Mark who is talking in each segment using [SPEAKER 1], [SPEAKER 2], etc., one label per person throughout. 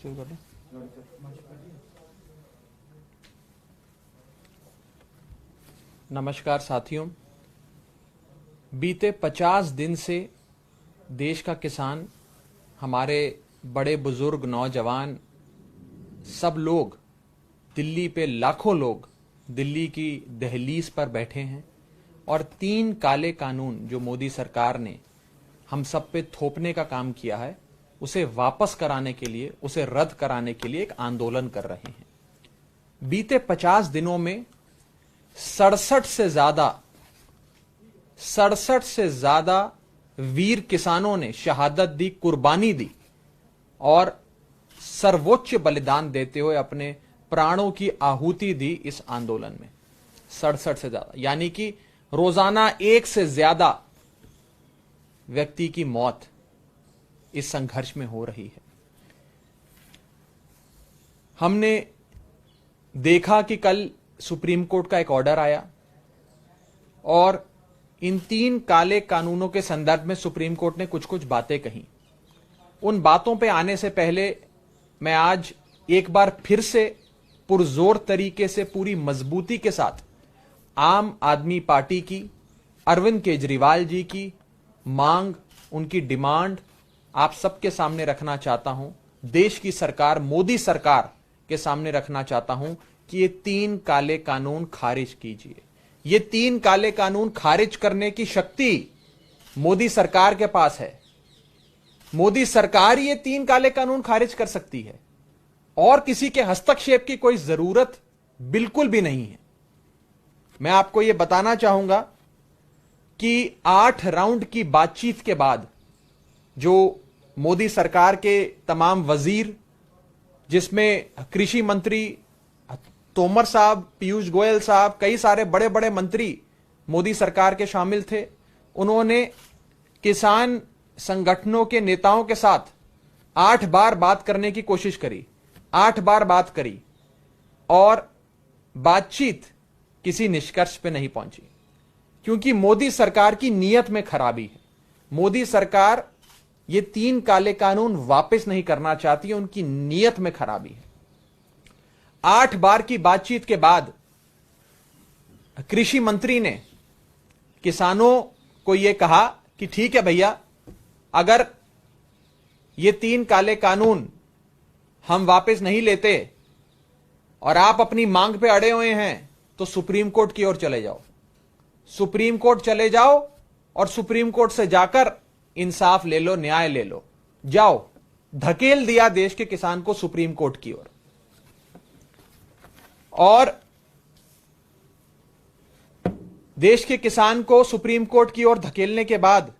[SPEAKER 1] शुरू कर दें। नमस्कार साथियों, बीते 50 दिन से देश का किसान, हमारे बड़े बुजुर्ग, नौजवान, सब लोग दिल्ली पे, लाखों लोग दिल्ली की दहलीज पर बैठे हैं और 3 काले कानून जो मोदी सरकार ने हम सब पे थोपने का काम किया है, उसे वापस कराने के लिए, उसे रद्द कराने के लिए एक आंदोलन कर रहे हैं। बीते 50 दिनों में 67 से ज्यादा वीर किसानों ने शहादत दी, कुर्बानी दी और सर्वोच्च बलिदान देते हुए अपने प्राणों की आहुति दी इस आंदोलन में। 67 से ज्यादा, यानी कि रोजाना 1 से ज्यादा व्यक्ति की मौत इस संघर्ष में हो रही है। हमने देखा कि कल सुप्रीम कोर्ट का एक ऑर्डर आया और इन 3 काले कानूनों के संदर्भ में सुप्रीम कोर्ट ने कुछ कुछ बातें कही। उन बातों पे आने से पहले मैं आज एक बार फिर से पुरजोर तरीके से, पूरी मजबूती के साथ आम आदमी पार्टी की, अरविंद केजरीवाल जी की मांग, उनकी डिमांड आप सबके सामने रखना चाहता हूं। देश की सरकार, मोदी सरकार के सामने रखना चाहता हूं कि ये 3 काले कानून खारिज कीजिए। ये 3 काले कानून खारिज करने की शक्ति मोदी सरकार के पास है। मोदी सरकार ये 3 काले कानून खारिज कर सकती है और किसी के हस्तक्षेप की कोई जरूरत बिल्कुल भी नहीं है। मैं आपको यह बताना चाहूंगा कि 8 राउंड की बातचीत के बाद जो मोदी सरकार के तमाम वजीर, जिसमें कृषि मंत्री तोमर साहब, पीयूष गोयल साहब, कई सारे बड़े बड़े मंत्री मोदी सरकार के शामिल थे, उन्होंने किसान संगठनों के नेताओं के साथ 8 बार बात करने की कोशिश करी, 8 बार बात करी और बातचीत किसी निष्कर्ष पे नहीं पहुंची, क्योंकि मोदी सरकार की नीयत में खराबी है। मोदी सरकार ये 3 काले कानून वापस नहीं करना चाहती है, उनकी नीयत में खराबी है। 8 बार की बातचीत के बाद कृषि मंत्री ने किसानों को यह कहा कि ठीक है भैया, अगर ये 3 काले कानून हम वापस नहीं लेते और आप अपनी मांग पे अड़े हुए हैं तो सुप्रीम कोर्ट की ओर चले जाओ। सुप्रीम कोर्ट चले जाओ और सुप्रीम कोर्ट से जाकर इंसाफ ले लो, न्याय ले लो। जाओ, धकेल दिया देश के किसान को सुप्रीम कोर्ट की ओर। और देश के किसान को सुप्रीम कोर्ट की ओर धकेलने के बाद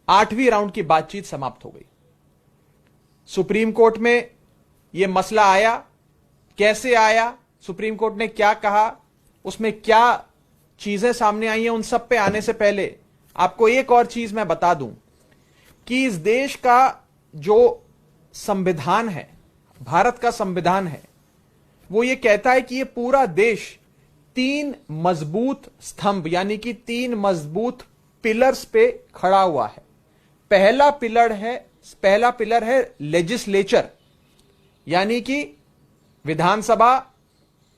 [SPEAKER 1] 8वीं राउंड की बातचीत समाप्त हो गई। सुप्रीम कोर्ट में यह मसला आया, कैसे आया, सुप्रीम कोर्ट ने क्या कहा, उसमें क्या चीजें सामने आई हैं, उन सब पे आने से पहले आपको एक और चीज मैं बता दूं कि इस देश का जो संविधान है, भारत का संविधान है, वो ये कहता है कि ये पूरा देश 3 मजबूत स्तंभ, यानी कि 3 मजबूत पिलर्स पे खड़ा हुआ है। पहला पिलर है लेजिस्लेचर, यानी कि विधानसभा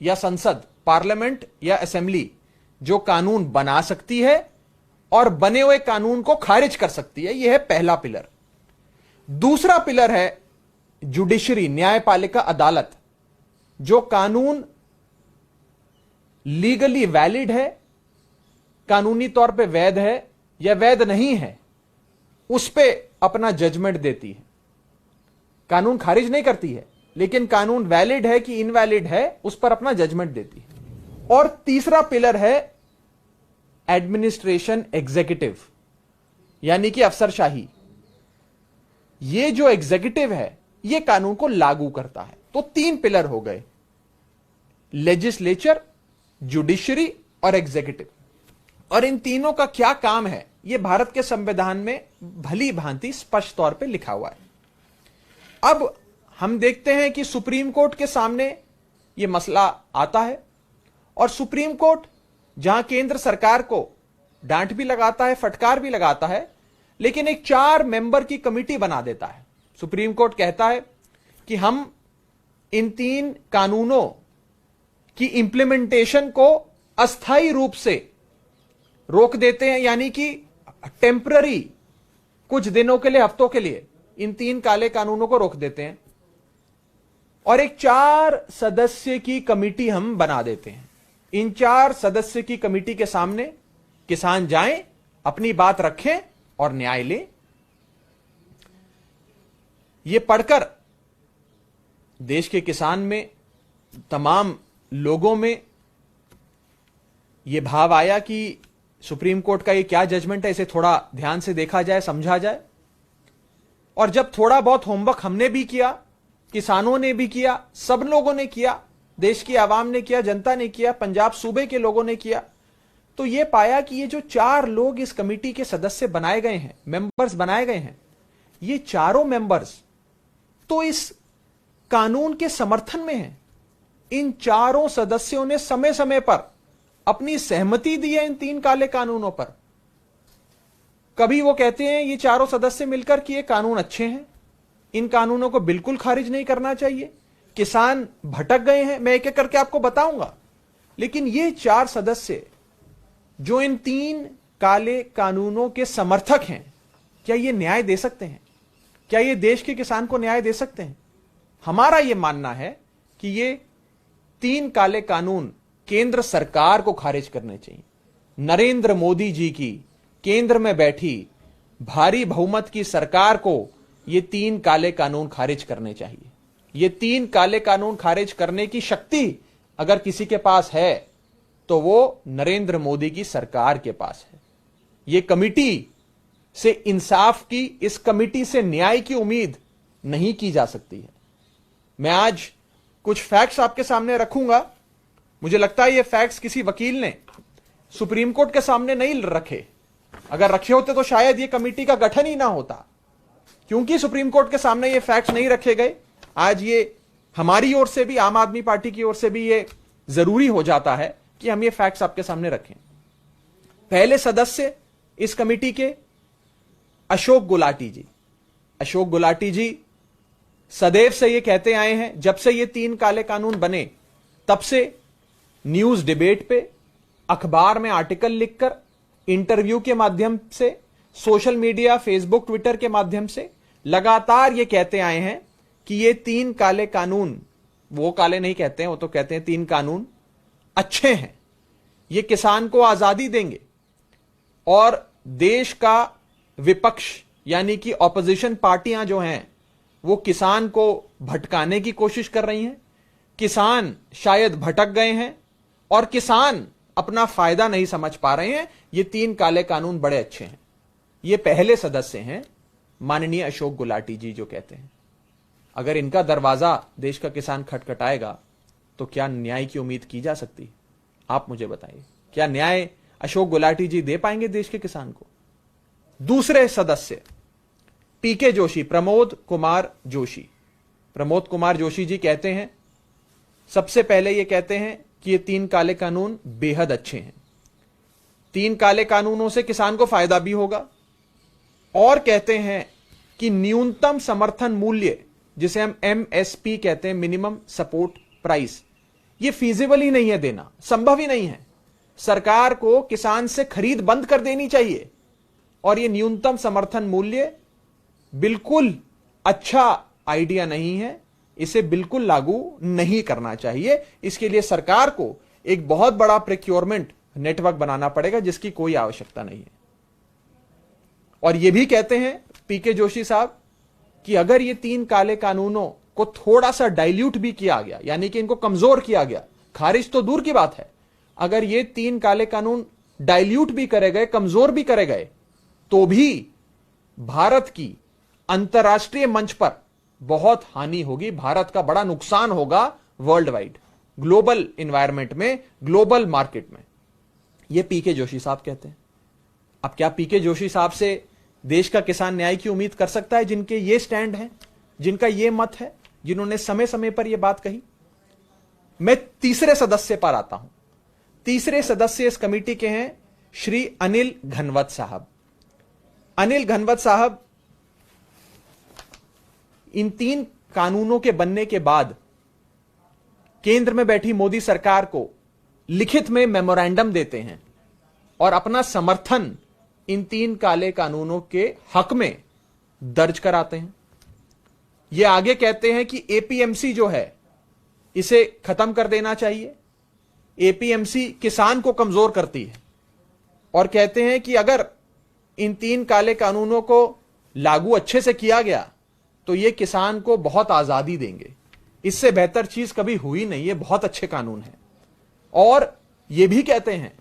[SPEAKER 1] या संसद, पार्लियामेंट या असेंबली, जो कानून बना सकती है और बने हुए कानून को खारिज कर सकती है। यह है पहला पिलर। दूसरा पिलर है जुडिशरी, न्यायपालिका, अदालत, जो कानून लीगली वैलिड है, कानूनी तौर पे वैध है या वैध नहीं है, उस पे अपना जजमेंट देती है। कानून खारिज नहीं करती है, लेकिन कानून वैलिड है कि इनवैलिड है, उस पर अपना जजमेंट देती है। और तीसरा पिलर है एडमिनिस्ट्रेशन एग्जीक्यूटिव, यानी कि अफसरशाही। ये जो एग्जीक्यूटिव है, ये कानून को लागू करता है। तो 3 पिलर हो गए, लेजिस्लेचर, जुडिशरी और एग्जीक्यूटिव। और इन तीनों का क्या काम है, यह भारत के संविधान में भली भांति स्पष्ट तौर पे लिखा हुआ है। अब हम देखते हैं कि सुप्रीम कोर्ट के सामने यह मसला आता है और सुप्रीम कोर्ट, जहां केंद्र सरकार को डांट भी लगाता है, फटकार भी लगाता है, लेकिन एक 4 मेंबर की कमेटी बना देता है। सुप्रीम कोर्ट कहता है कि हम इन 3 कानूनों की इंप्लीमेंटेशन को अस्थायी रूप से रोक देते हैं, यानी कि टेम्पररी, कुछ दिनों के लिए, हफ्तों के लिए इन 3 काले कानूनों को रोक देते हैं और एक 4 सदस्य की कमेटी हम बना देते हैं। इन 4 सदस्य की कमेटी के सामने किसान जाएं, अपनी बात रखें और न्याय लें। यह पढ़कर देश के किसान में, तमाम लोगों में यह भाव आया कि सुप्रीम कोर्ट का ये क्या जजमेंट है, इसे थोड़ा ध्यान से देखा जाए, समझा जाए। और जब थोड़ा बहुत होमवर्क हमने भी किया, किसानों ने भी किया, सब लोगों ने किया, देश की आवाम ने किया, जनता ने किया, पंजाब सूबे के लोगों ने किया, तो यह पाया कि ये जो 4 लोग इस कमेटी के सदस्य बनाए गए हैं, मेंबर्स बनाए गए हैं, ये चारों मेंबर्स तो इस कानून के समर्थन में हैं। इन चारों सदस्यों ने समय समय पर अपनी सहमति दी है इन 3 काले कानूनों पर। कभी वो कहते हैं ये चारों सदस्य मिलकर कि ये कानून अच्छे हैं, इन कानूनों को बिल्कुल खारिज नहीं करना चाहिए, किसान भटक गए हैं, मैं एक एक करके आपको बताऊंगा। लेकिन ये 4 सदस्य जो इन 3 काले कानूनों के समर्थक हैं, क्या ये न्याय दे सकते हैं? क्या ये देश के किसान को न्याय दे सकते हैं? हमारा यह मानना है कि ये 3 काले कानून केंद्र सरकार को खारिज करने चाहिए। नरेंद्र मोदी जी की केंद्र में बैठी भारी बहुमत की सरकार को ये 3 काले कानून खारिज करने चाहिए। ये 3 काले कानून खारिज करने की शक्ति अगर किसी के पास है तो वो नरेंद्र मोदी की सरकार के पास है। ये कमिटी से इंसाफ की, इस कमिटी से न्याय की उम्मीद नहीं की जा सकती है। मैं आज कुछ फैक्ट्स आपके सामने रखूंगा। मुझे लगता है ये फैक्ट्स किसी वकील ने सुप्रीम कोर्ट के सामने नहीं रखे। अगर रखे होते तो शायद ये कमेटी का गठन ही ना होता। क्योंकि सुप्रीम कोर्ट के सामने ये फैक्ट्स नहीं रखे गए, आज ये हमारी ओर से भी, आम आदमी पार्टी की ओर से भी ये जरूरी हो जाता है कि हम ये फैक्ट्स आपके सामने रखें। पहले सदस्य इस कमेटी के अशोक गुलाटी जी। अशोक गुलाटी जी सदैव से ये कहते आए हैं, जब से ये 3 काले कानून बने तब से न्यूज डिबेट पे, अखबार में आर्टिकल लिखकर, इंटरव्यू के माध्यम से, सोशल मीडिया, फेसबुक, ट्विटर के माध्यम से लगातार ये कहते आए हैं कि ये 3 काले कानून, वो काले नहीं कहते हैं, वो तो कहते हैं 3 कानून अच्छे हैं, ये किसान को आजादी देंगे और देश का विपक्ष यानी कि ऑपोजिशन पार्टियां जो हैं वो किसान को भटकाने की कोशिश कर रही हैं। किसान शायद भटक गए हैं और किसान अपना फायदा नहीं समझ पा रहे हैं। ये 3 काले कानून बड़े अच्छे हैं। ये पहले सदस्य हैं माननीय अशोक गुलाटी जी जो कहते हैं। अगर इनका दरवाजा देश का किसान खटखटाएगा तो क्या न्याय की उम्मीद की जा सकती? आप मुझे बताइए, क्या न्याय अशोक गुलाटी जी दे पाएंगे देश के किसान को? दूसरे सदस्य पीके जोशी, प्रमोद कुमार जोशी। प्रमोद कुमार जोशी जी कहते हैं, सबसे पहले ये कहते हैं कि ये 3 काले कानून बेहद अच्छे हैं। 3 काले कानूनों से किसान को फायदा भी होगा और कहते हैं कि न्यूनतम समर्थन मूल्य, जिसे हम MSP कहते हैं, मिनिमम सपोर्ट प्राइस, ये फीजिबल ही नहीं है देना, संभव ही नहीं है। सरकार को किसान से खरीद बंद कर देनी चाहिए और ये न्यूनतम समर्थन मूल्य बिल्कुल अच्छा आइडिया नहीं है, इसे बिल्कुल लागू नहीं करना चाहिए। इसके लिए सरकार को एक बहुत बड़ा प्रोक्योरमेंट नेटवर्क बनाना पड़ेगा जिसकी कोई आवश्यकता नहीं है। और यह भी कहते हैं पीके जोशी साहब कि अगर ये 3 काले कानूनों को थोड़ा सा डाइल्यूट भी किया गया, यानी कि इनको कमजोर किया गया, खारिज तो दूर की बात है, अगर ये 3 काले कानून डाइल्यूट भी करे गए, कमजोर भी करे गए, तो भी भारत की अंतर्राष्ट्रीय मंच पर बहुत हानि होगी, भारत का बड़ा नुकसान होगा वर्ल्ड वाइड, ग्लोबल एनवायरनमेंट में, ग्लोबल मार्केट में। यह पीके जोशी साहब कहते हैं। अब क्या पीके जोशी साहब से देश का किसान न्याय की उम्मीद कर सकता है, जिनके ये स्टैंड हैं, जिनका ये मत है, जिन्होंने समय समय पर यह बात कही? मैं तीसरे सदस्य पर आता हूं। तीसरे सदस्य इस कमेटी के हैं श्री अनिल घनवत साहब। अनिल घनवत साहब इन 3 कानूनों के बनने के बाद केंद्र में बैठी मोदी सरकार को लिखित में मेमोरेंडम देते हैं और अपना समर्थन इन 3 काले कानूनों के हक में दर्ज कराते हैं। ये आगे कहते हैं कि एपीएमसी जो है इसे खत्म कर देना चाहिए। एपीएमसी किसान को कमजोर करती है और कहते हैं कि अगर इन 3 काले कानूनों को लागू अच्छे से किया गया तो ये किसान को बहुत आजादी देंगे। इससे बेहतर चीज कभी हुई नहीं, ये बहुत अच्छे कानून हैं। और ये भी कहते हैं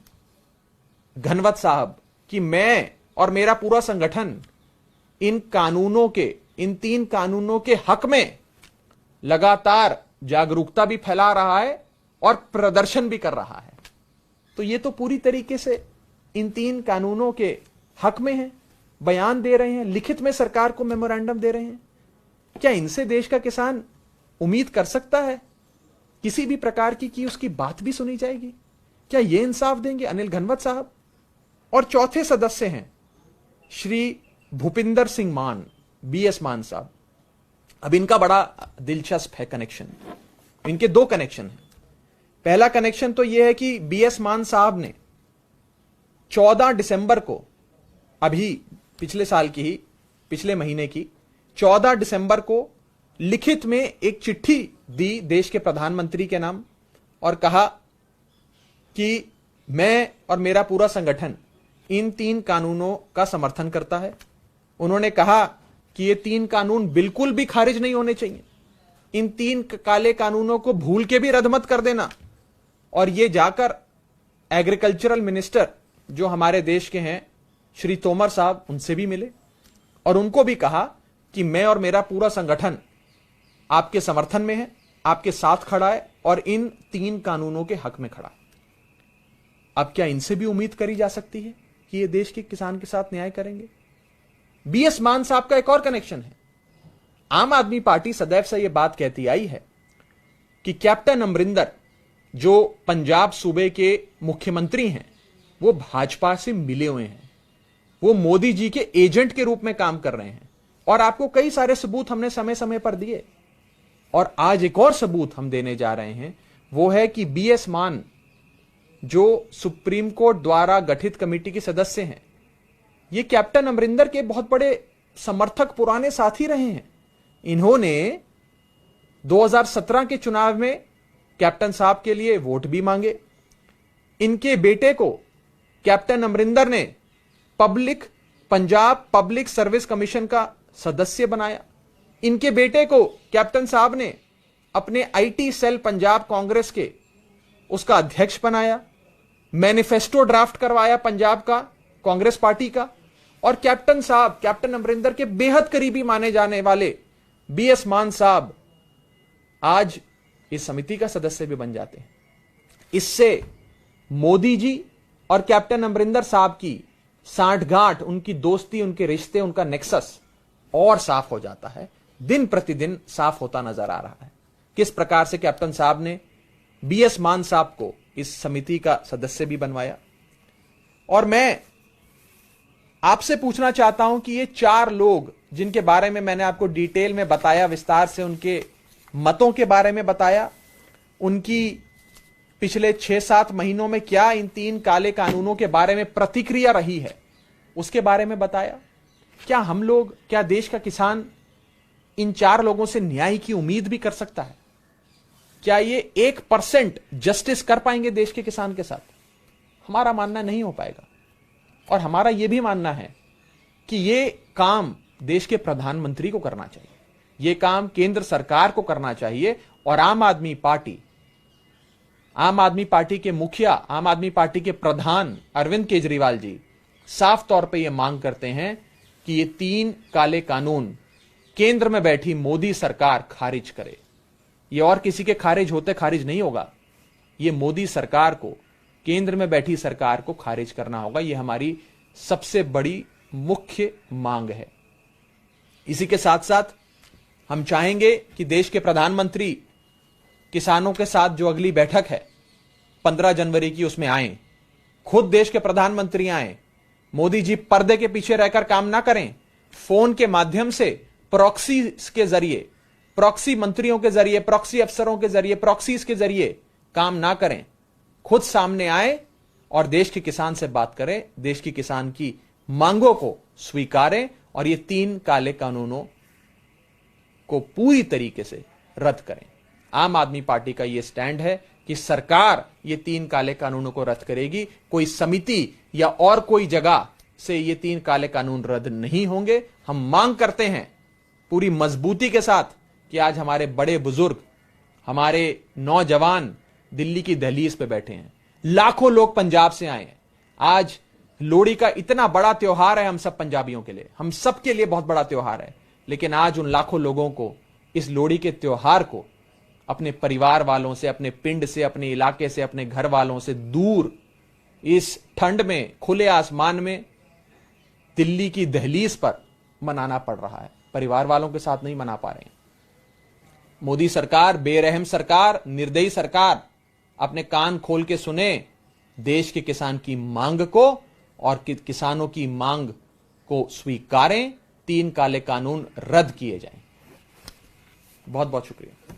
[SPEAKER 1] घनवत साहब कि मैं और मेरा पूरा संगठन इन 3 कानूनों के हक में लगातार जागरूकता भी फैला रहा है और प्रदर्शन भी कर रहा है। तो ये तो पूरी तरीके से इन 3 कानूनों के हक में है, बयान दे रहे हैं, लिखित में सरकार को मेमोरेंडम दे रहे हैं। क्या इनसे देश का किसान उम्मीद कर सकता है किसी भी प्रकार की कि उसकी बात भी सुनी जाएगी? क्या ये इंसाफ देंगे अनिल घनवत साहब? और चौथे सदस्य हैं श्री भूपिंदर सिंह मान, बीएस मान साहब। अब इनका बड़ा दिलचस्प है कनेक्शन। इनके 2 कनेक्शन हैं। पहला कनेक्शन तो यह है कि बीएस मान साहब ने 14 दिसंबर को, अभी पिछले महीने की 14 दिसंबर को लिखित में एक चिट्ठी दी देश के प्रधानमंत्री के नाम और कहा कि मैं और मेरा पूरा संगठन इन 3 कानूनों का समर्थन करता है। उन्होंने कहा कि ये 3 कानून बिल्कुल भी खारिज नहीं होने चाहिए। इन 3 काले कानूनों को भूल के भी रद्द मत कर देना। और ये जाकर एग्रीकल्चरल मिनिस्टर जो हमारे देश के हैं श्री तोमर साहब, उनसे भी मिले और उनको भी कहा कि मैं और मेरा पूरा संगठन आपके समर्थन में है, आपके साथ खड़ा है और इन 3 कानूनों के हक में खड़ा है। अब क्या इनसे भी उम्मीद करी जा सकती है कि ये देश के किसान के साथ न्याय करेंगे? बीएस मान साहब का एक और कनेक्शन है। आम आदमी पार्टी सदैव से यह बात कहती आई है कि कैप्टन अमरिंदर जो पंजाब सूबे के मुख्यमंत्री हैं वो भाजपा से मिले हुए हैं, वो मोदी जी के एजेंट के रूप में काम कर रहे हैं। और आपको कई सारे सबूत हमने समय समय पर दिए और आज एक और सबूत हम देने जा रहे हैं। वो है कि बीएस मान जो सुप्रीम कोर्ट द्वारा गठित कमेटी के सदस्य हैं, ये कैप्टन अमरिंदर के बहुत बड़े समर्थक, पुराने साथी रहे हैं। इन्होंने 2017 के चुनाव में कैप्टन साहब के लिए वोट भी मांगे। इनके बेटे को कैप्टन अमरिंदर ने पंजाब पब्लिक सर्विस कमीशन का सदस्य बनाया। इनके बेटे को कैप्टन साहब ने अपने आईटी सेल पंजाब कांग्रेस के उसका अध्यक्ष बनाया, मैनिफेस्टो ड्राफ्ट करवाया पंजाब का कांग्रेस पार्टी का। और कैप्टन अमरिंदर के बेहद करीबी माने जाने वाले बीएस मान साहब आज इस समिति का सदस्य भी बन जाते हैं। इससे मोदी जी और कैप्टन अमरिंदर साहब की सांठगांठ, उनकी दोस्ती, उनके रिश्ते, उनका नेक्सस और साफ हो जाता है, दिन प्रतिदिन साफ होता नजर आ रहा है। किस प्रकार से कैप्टन साहब ने बीएस मान साहब को इस समिति का सदस्य भी बनवाया। और मैं आपसे पूछना चाहता हूं कि ये 4 लोग जिनके बारे में मैंने आपको डिटेल में बताया, विस्तार से उनके मतों के बारे में बताया, उनकी पिछले 6-7 महीनों में क्या इन 3 काले कानूनों के बारे में प्रतिक्रिया रही है, उसके बारे में बताया। क्या हम लोग, क्या देश का किसान इन 4 लोगों से न्याय की उम्मीद भी कर सकता है? क्या ये 1% जस्टिस कर पाएंगे देश के किसान के साथ? हमारा मानना नहीं हो पाएगा। और हमारा यह भी मानना है कि ये काम देश के प्रधानमंत्री को करना चाहिए, ये काम केंद्र सरकार को करना चाहिए। और आम आदमी पार्टी के मुखिया, आम आदमी पार्टी के प्रधान अरविंद केजरीवाल जी साफ तौर पे ये मांग करते हैं कि ये 3 काले कानून केंद्र में बैठी मोदी सरकार खारिज करे। ये और किसी के खारिज होते खारिज नहीं होगा, ये मोदी सरकार को, केंद्र में बैठी सरकार को खारिज करना होगा। ये हमारी सबसे बड़ी मुख्य मांग है। इसी के साथ साथ हम चाहेंगे कि देश के प्रधानमंत्री किसानों के साथ जो अगली बैठक है 15 जनवरी की, उसमें आए, खुद देश के प्रधानमंत्री आए। मोदी जी पर्दे के पीछे रहकर काम ना करें, फोन के माध्यम से प्रॉक्सी के जरिए, प्रॉक्सी मंत्रियों के जरिए, प्रॉक्सी अफसरों के जरिए, प्रॉक्सीज के जरिए काम ना करें, खुद सामने आए और देश के किसान से बात करें, देश की किसान की मांगों को स्वीकारें और ये 3 काले कानूनों को पूरी तरीके से रद्द करें। आम आदमी पार्टी का यह स्टैंड है कि सरकार ये 3 काले कानूनों को रद्द करेगी। कोई समिति या और कोई जगह से ये 3 काले कानून रद्द नहीं होंगे। हम मांग करते हैं पूरी मजबूती के साथ कि आज हमारे बड़े बुजुर्ग, हमारे नौजवान दिल्ली की दहलीज पे बैठे हैं, लाखों लोग पंजाब से आए हैं। आज लोहड़ी का इतना बड़ा त्योहार है हम सब पंजाबियों के लिए, हम सब के लिए बहुत बड़ा त्योहार है, लेकिन आज उन लाखों लोगों को इस लोहड़ी के त्योहार को अपने परिवार वालों से, अपने पिंड से, अपने इलाके से, अपने घर वालों से दूर इस ठंड में खुले आसमान में दिल्ली की दहलीज पर मनाना पड़ रहा है। परिवार वालों के साथ नहीं मना पा रहे हैं। मोदी सरकार, बेरहम सरकार, निर्दयी सरकार, अपने कान खोल के सुने देश के किसान की मांग को और किसानों की मांग को स्वीकारें। 3 काले कानून रद्द किए जाएं। बहुत बहुत शुक्रिया।